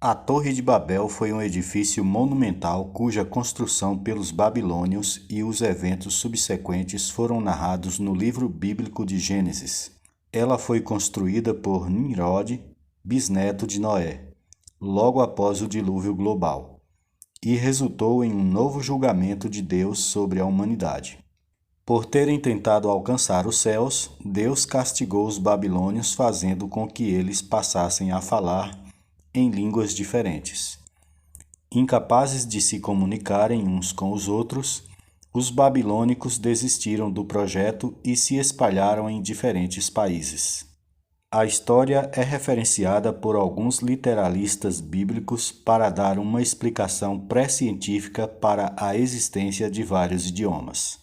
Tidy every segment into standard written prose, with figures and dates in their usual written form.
A Torre de Babel foi um edifício monumental cuja construção pelos babilônios e os eventos subsequentes foram narrados no livro bíblico de Gênesis. Ela foi construída por Nimrod, bisneto de Noé, logo após o dilúvio global, e resultou em um novo julgamento de Deus sobre a humanidade. Por terem tentado alcançar os céus, Deus castigou os babilônios, fazendo com que eles passassem a falar em línguas diferentes. Incapazes de se comunicarem uns com os outros, os babilônicos desistiram do projeto e se espalharam em diferentes países. A história é referenciada por alguns literalistas bíblicos para dar uma explicação pré-científica para a existência de vários idiomas.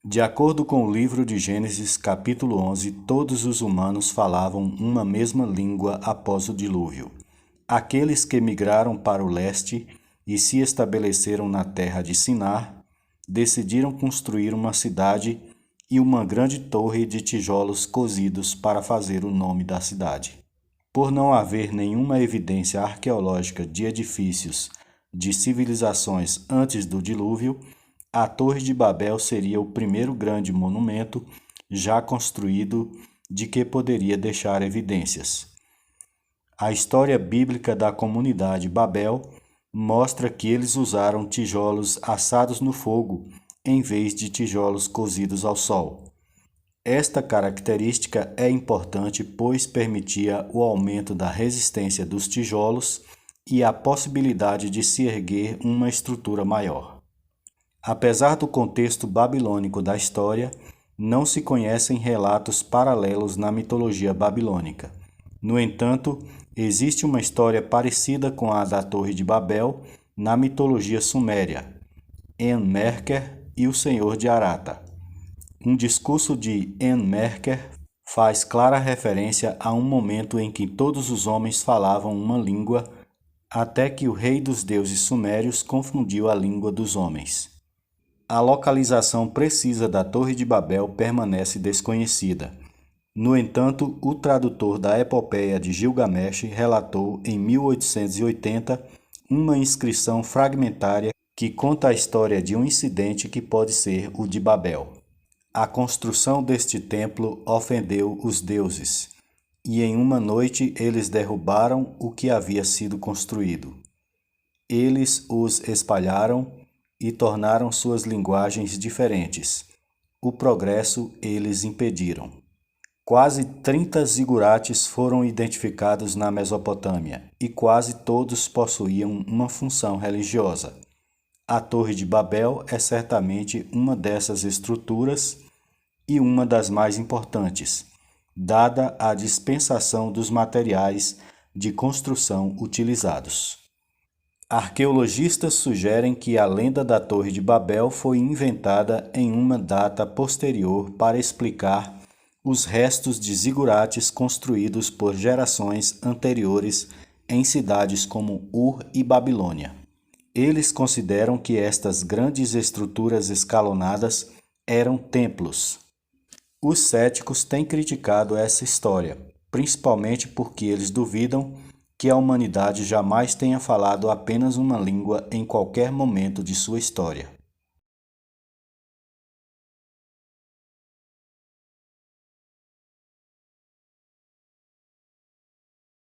De acordo com o livro de Gênesis, capítulo 11, todos os humanos falavam uma mesma língua após o dilúvio. Aqueles que migraram para o leste e se estabeleceram na terra de Sinar, decidiram construir uma cidade e uma grande torre de tijolos cozidos para fazer o nome da cidade. Por não haver nenhuma evidência arqueológica de edifícios de civilizações antes do dilúvio, a Torre de Babel seria o primeiro grande monumento já construído de que poderia deixar evidências. A história bíblica da comunidade Babel mostra que eles usaram tijolos assados no fogo em vez de tijolos cozidos ao sol. Esta característica é importante pois permitia o aumento da resistência dos tijolos e a possibilidade de se erguer uma estrutura maior. Apesar do contexto babilônico da história, não se conhecem relatos paralelos na mitologia babilônica. No entanto, existe uma história parecida com a da Torre de Babel na mitologia suméria, Enmerkar e o Senhor de Arata. Um discurso de Enmerkar faz clara referência a um momento em que todos os homens falavam uma língua, até que o rei dos deuses sumérios confundiu a língua dos homens. A localização precisa da Torre de Babel permanece desconhecida. No entanto, o tradutor da Epopeia de Gilgamesh relatou em 1880 uma inscrição fragmentária que conta a história de um incidente que pode ser o de Babel. A construção deste templo ofendeu os deuses, e em uma noite eles derrubaram o que havia sido construído. Eles os espalharam e tornaram suas linguagens diferentes. O progresso eles impediram. Quase 30 zigurates foram identificados na Mesopotâmia e quase todos possuíam uma função religiosa. A Torre de Babel é certamente uma dessas estruturas e uma das mais importantes, dada a dispensação dos materiais de construção utilizados. Arqueologistas sugerem que a lenda da Torre de Babel foi inventada em uma data posterior para explicar os restos de zigurates construídos por gerações anteriores em cidades como Ur e Babilônia. Eles consideram que estas grandes estruturas escalonadas eram templos. Os céticos têm criticado essa história, principalmente porque eles duvidam que a humanidade jamais tenha falado apenas uma língua em qualquer momento de sua história.